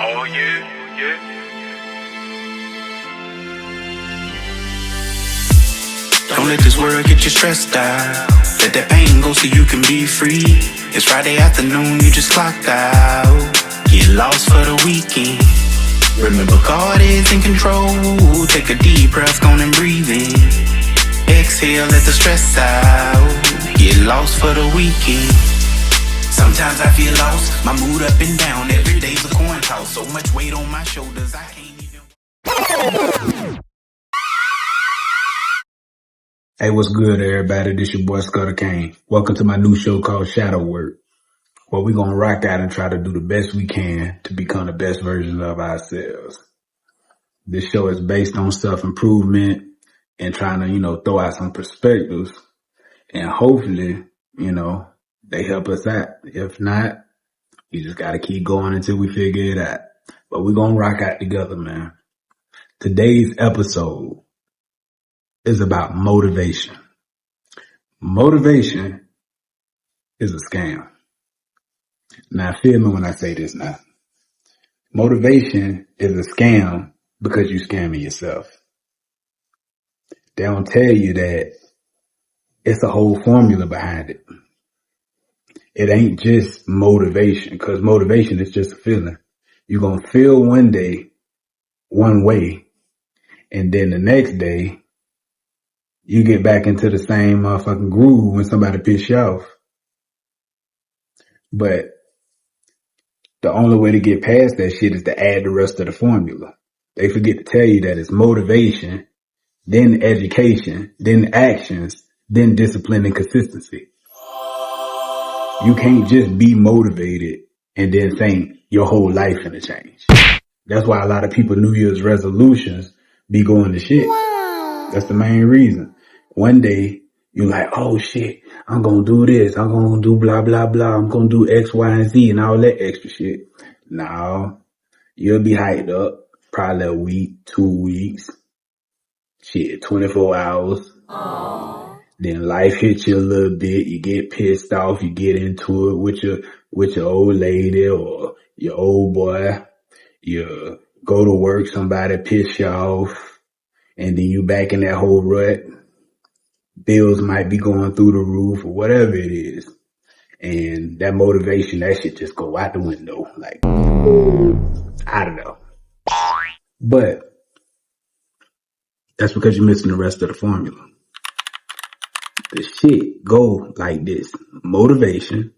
Oh yeah. Don't let this world get you stressed out. Let that pain go so you can be free. It's Friday afternoon, you just clocked out. Get lost for the weekend. Remember, God is in control. Take a deep breath, go and breathe in. Exhale, let the stress out. Get lost for the weekend. Sometimes I feel lost, my mood up and down. Every day's a coin toss. So much weight on my shoulders, I can't even. Hey, what's good, everybody? This your boy Scudder Kane. Welcome to my new show called Shadow Work, where we're gonna rock out and try to do the best we can to become the best versions of ourselves. This show is based on self-improvement and trying to, throw out some perspectives, and hopefully, they help us out. If not, you just gotta keep going until we figure it out. But we're gonna rock out together, man. Today's episode is about motivation. Motivation is a scam. Now, feel me when I say this now. Motivation is a scam because you're scamming yourself. They don't tell you that it's a whole formula behind it. It ain't just motivation, because motivation is just a feeling. You're going to feel one day one way, and then the next day you get back into the same motherfucking groove when somebody piss you off. But the only way to get past that shit is to add the rest of the formula. They forget to tell you that it's motivation, then education, then actions, then discipline and consistency. You can't just be motivated and then think your whole life finna change. That's why a lot of people New Year's resolutions be going to shit. That's the main reason. One day, you're like, oh shit, I'm gonna do this, I'm gonna do blah, blah, blah, I'm gonna do X, Y, and Z and all that extra shit. No, you'll be hyped up probably a week, 2 weeks, 24 hours. Aww. Then life hits you a little bit, you get pissed off, you get into it with your old lady or your old boy, you go to work, somebody piss you off, and then you back in that whole rut. Bills might be going through the roof or whatever it is. And that motivation, that shit just go out the window. Like, I don't know. But that's because you're missing the rest of the formula. The shit go like this. Motivation.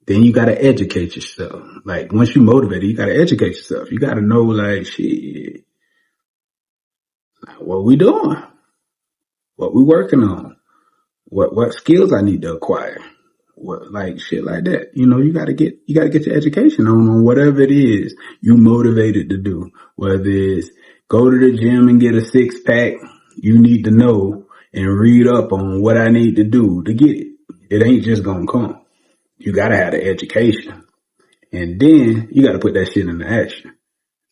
Then you gotta educate yourself. Like, once you motivated, you gotta educate yourself. You gotta know, like, shit, like, what we doing? What we working on? What skills I need to acquire? What, like, shit like that. You gotta get your education on whatever it is you motivated to do. Whether it's go to the gym and get a 6-pack, you need to know and read up on what I need to do to get it. It ain't just gonna come. You gotta have the education. And then you gotta put that shit into action.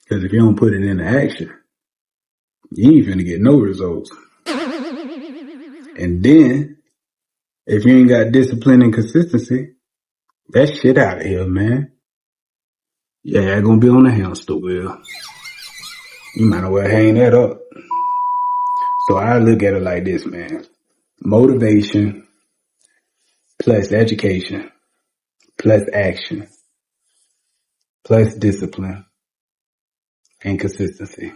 Cause if you don't put it into action, you ain't finna get no results. And then, if you ain't got discipline and consistency, that shit out of here, man. Yeah, you're gonna be on the hamster wheel. You might as well hang that up. So I look at it like this, man. Motivation plus education plus action plus discipline and consistency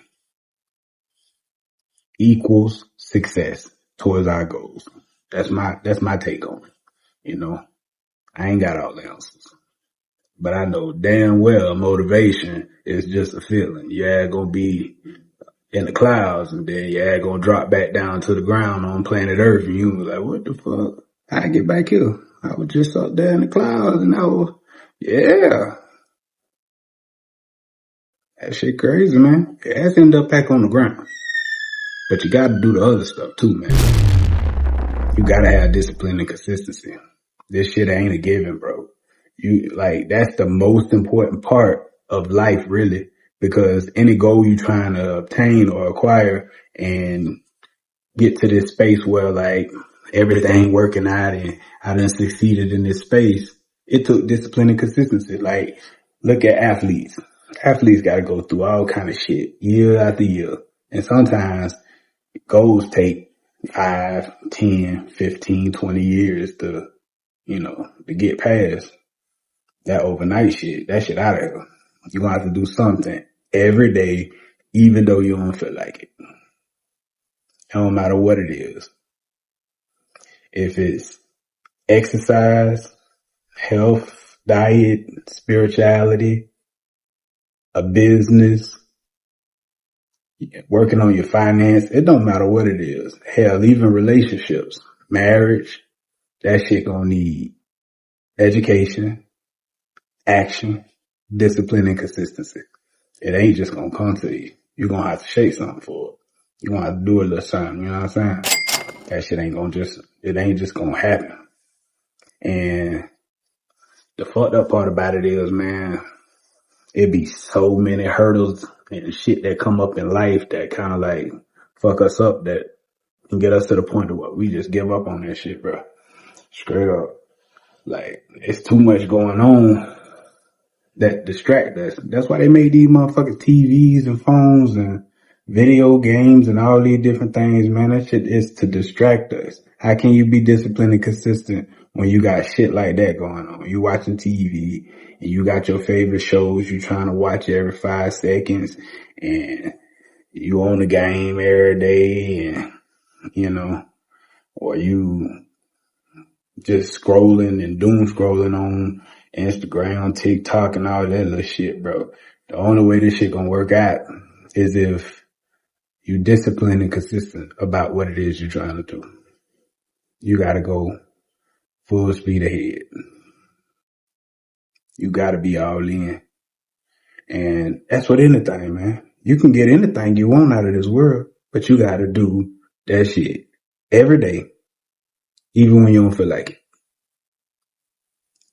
equals success towards our goals. That's my take on it. I ain't got all the answers, but I know damn well motivation is just a feeling. Yeah, gonna be in the clouds, and then yeah, gonna drop back down to the ground on planet Earth, and you be like, what the fuck? I get back here. I was just up there in the clouds, and yeah. That shit crazy, man. Your ass end up back on the ground. But you gotta do the other stuff too, man. You gotta have discipline and consistency. This shit ain't a given, bro. That's the most important part of life, really, because any goal you trying to obtain or acquire and get to this space where, like, everything working out and I done succeeded in this space, it took discipline and consistency. Like, look at athletes. Athletes got to go through all kind of shit year after year. And sometimes goals take 5, 10, 15, 20 years to, to get past that overnight shit. That shit out of here. You're going to have to do something every day, even though you don't feel like it. It don't matter what it is. If it's exercise, health, diet, spirituality, a business, working on your finance, it don't matter what it is. Hell, even relationships, marriage, that shit gonna need education, action, discipline, and consistency. It ain't just gonna come to you. You're gonna have to shake something for it. You're gonna have to do a little something, you know what I'm saying? That shit ain't just gonna happen. And the fucked up part about it is, man, it be so many hurdles and shit that come up in life that kind of like fuck us up, that can get us to the point of what we just give up on that shit, bro. Straight up. Like, it's too much going on that distract us. That's why they made these motherfucking TVs and phones and video games and all these different things, man. That shit is to distract us. How can you be disciplined and consistent when you got shit like that going on? You watching TV and you got your favorite shows you trying to watch every 5 seconds, and you on the game every day, and, or you just scrolling and doom scrolling on Instagram, TikTok, and all that little shit, bro. The only way this shit gonna work out is if you disciplined and consistent about what it is you're trying to do. You gotta go full speed ahead. You gotta be all in. And that's what anything, man. You can get anything you want out of this world, but you gotta do that shit every day, even when you don't feel like it.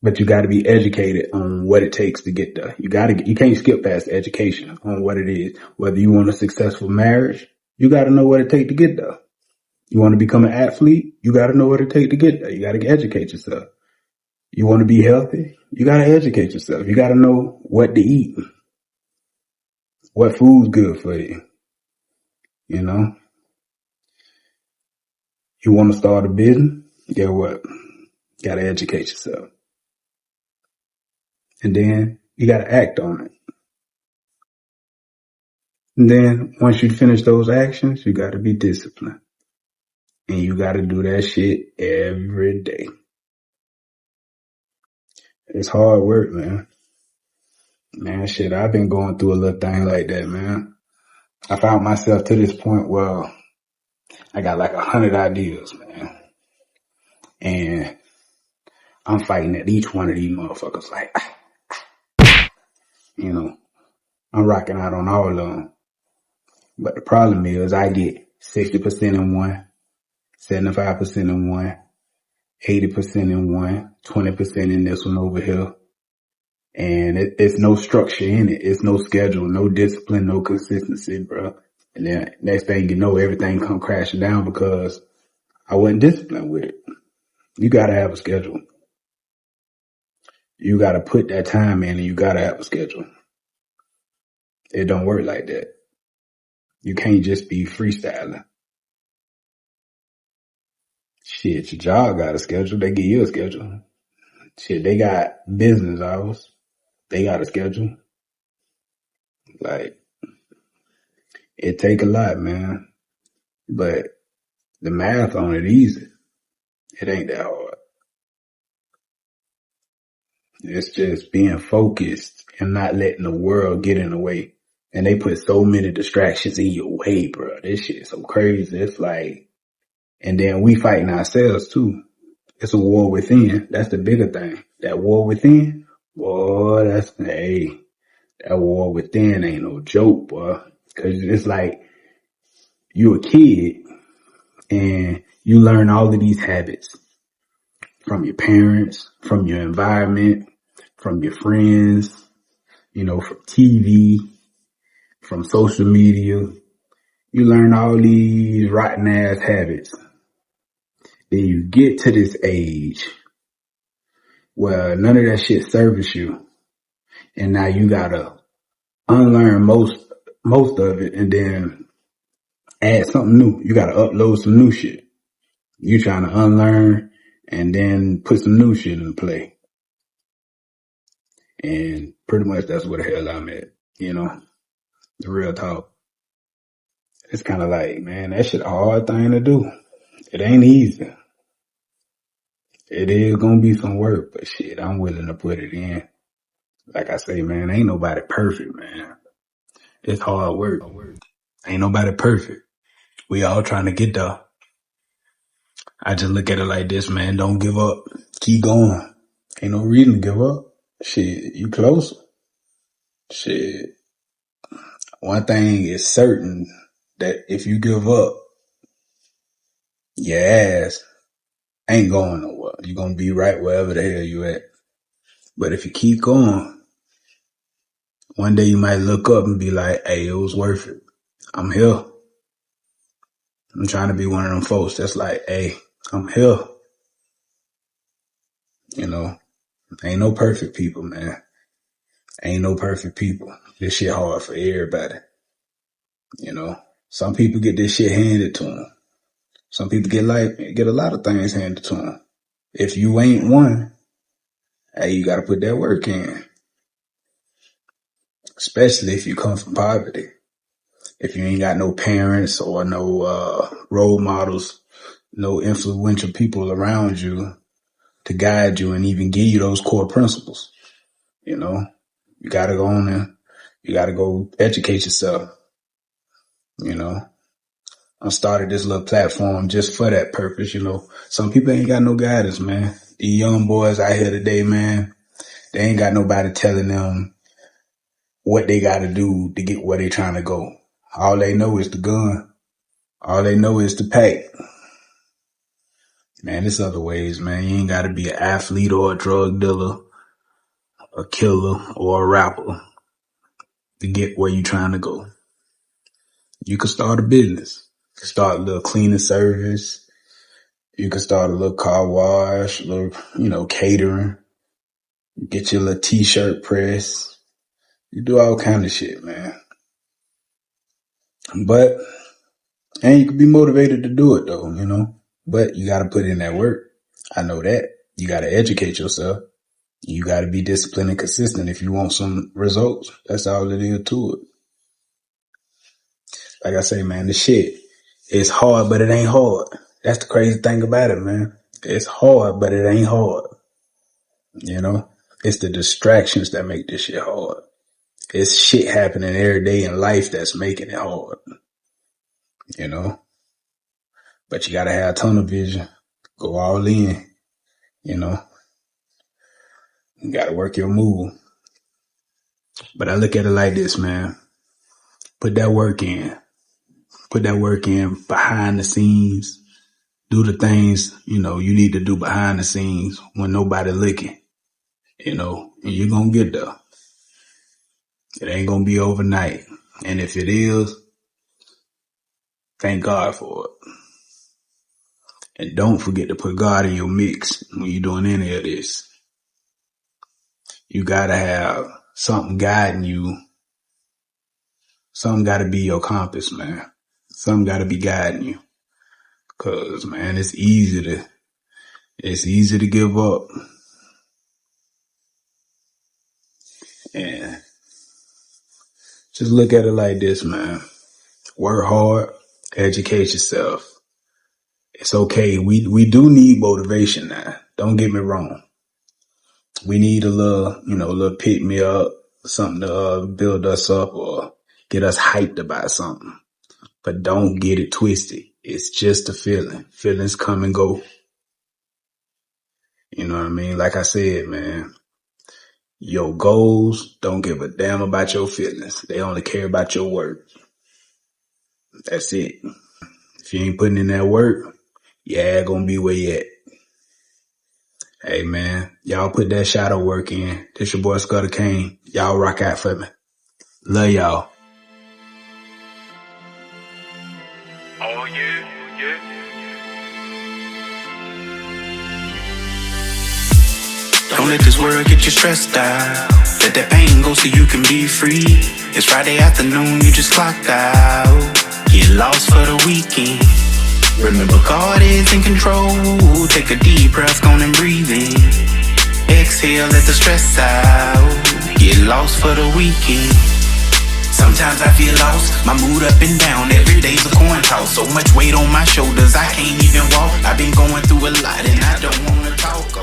But you gotta be educated on what it takes to get there. You can't skip past education on what it is. Whether you want a successful marriage, you gotta know what it takes to get there. You want to become an athlete, you gotta know what it takes to get there. You gotta educate yourself. You want to be healthy, you gotta educate yourself. You gotta know what to eat. What food's good for you. You want to start a business, guess what? You gotta educate yourself. And then you gotta act on it. And then once you finish those actions, you gotta be disciplined. And you gotta do that shit every day. It's hard work, man. Man, shit, I've been going through a little thing like that, man. I found myself to this point where I got like 100 ideas, man. And I'm fighting at each one of these motherfuckers like, I'm rocking out on all of them. But the problem is I get 60% in one, 75% in one, 80% in one, 20% in this one over here. And it's no structure in it. It's no schedule, no discipline, no consistency, bro. And then next thing you know, everything come crashing down because I wasn't disciplined with it. You gotta have a schedule. You gotta put that time in, and you gotta have a schedule. It don't work like that. You can't just be freestyling. Shit, your job got a schedule. They give you a schedule. Shit, they got business hours. They got a schedule. Like, it take a lot, man. But the math on it easy. It ain't that hard. It's just being focused and not letting the world get in the way. And they put so many distractions in your way, bro. This shit is so crazy. It's like, and then we fighting ourselves too. It's a war within. That's the bigger thing. That war within, boy, that war within ain't no joke, boy. Cause it's like, you a kid and you learn all of these habits from your parents, from your environment, from your friends, from TV, from social media. You learn all these rotten ass habits. Then you get to this age where none of that shit serves you. And now you gotta unlearn most of it and then add something new. You gotta upload some new shit. You trying to unlearn and then put some new shit in play. And pretty much that's where the hell I'm at, you know, the real talk. It's kind of like, man, that shit a hard thing to do. It ain't easy. It is gonna be some work, but shit, I'm willing to put it in. Like I say, man, ain't nobody perfect, man. It's hard work. Ain't nobody perfect. We all trying to get there. I just look at it like this, man. Don't give up. Keep going. Ain't no reason to give up. Shit, you close. Shit. One thing is certain, that if you give up, your ass ain't going nowhere. You're gonna be right wherever the hell you at. But if you keep going, one day you might look up and be like, hey, it was worth it. I'm here. I'm trying to be one of them folks that's like, hey, I'm here. You know, ain't no perfect people, man. Ain't no perfect people. This shit hard for everybody. You know, some people get this shit handed to them. Some people get a lot of things handed to them. If you ain't one, hey, you gotta put that work in. Especially if you come from poverty. If you ain't got no parents or no role models, no influential people around you to guide you and even give you those core principles. You know, you gotta go on there. You gotta go educate yourself. You know, I started this little platform just for that purpose. You know, some people ain't got no guidance, man. These young boys out here today, man, they ain't got nobody telling them what they gotta do to get where they trying to go. All they know is the gun. All they know is the pack. Man, there's other ways, man. You ain't gotta be an athlete or a drug dealer, a killer or a rapper to get where you trying to go. You could start a business. You could start a little cleaning service. You could start a little car wash, a little, catering. Get your little t-shirt press. You do all kind of shit, man. And you can be motivated to do it though, but you got to put in that work. I know that. You got to educate yourself. You got to be disciplined and consistent if you want some results. That's all it is to it. Like I say, man, the shit is hard, but it ain't hard. That's the crazy thing about it, man. It's hard, but it ain't hard. It's the distractions that make this shit hard. It's shit happening every day in life that's making it hard. But you gotta have tunnel vision. Go all in. You gotta work your move. But I look at it like this, man. Put that work in. Put that work in behind the scenes. Do the things, you need to do behind the scenes when nobody looking. And you're gonna get there. It ain't gonna be overnight. And if it is, thank God for it. And don't forget to put God in your mix when you're doing any of this. You gotta have something guiding you. Something gotta be your compass, man. Something gotta be guiding you. Cause, man, it's easy to give up. And just look at it like this, man. Work hard, educate yourself. It's okay. We do need motivation now. Don't get me wrong. We need a little pick me up, something to build us up or get us hyped about something. But don't get it twisted. It's just a feeling. Feelings come and go. You know what I mean? Like I said, man, your goals don't give a damn about your feelings. They only care about your work. That's it. If you ain't putting in that work, your ass gonna be where you at. Hey, man, y'all put that shadow work in. This your boy Scudder Kane. Y'all rock out for me. Love y'all. Oh, yeah. Don't let this world get you stressed out. Let that pain go so you can be free. It's Friday afternoon, you just clocked out. Get lost for the weekend. Remember, God is in control. Take a deep breath, go and breathe in. Exhale, let the stress out. Get lost for the weekend. Sometimes I feel lost, my mood up and down. Every day's a coin toss. So much weight on my shoulders, I can't even walk. I've been going through a lot and I don't wanna talk.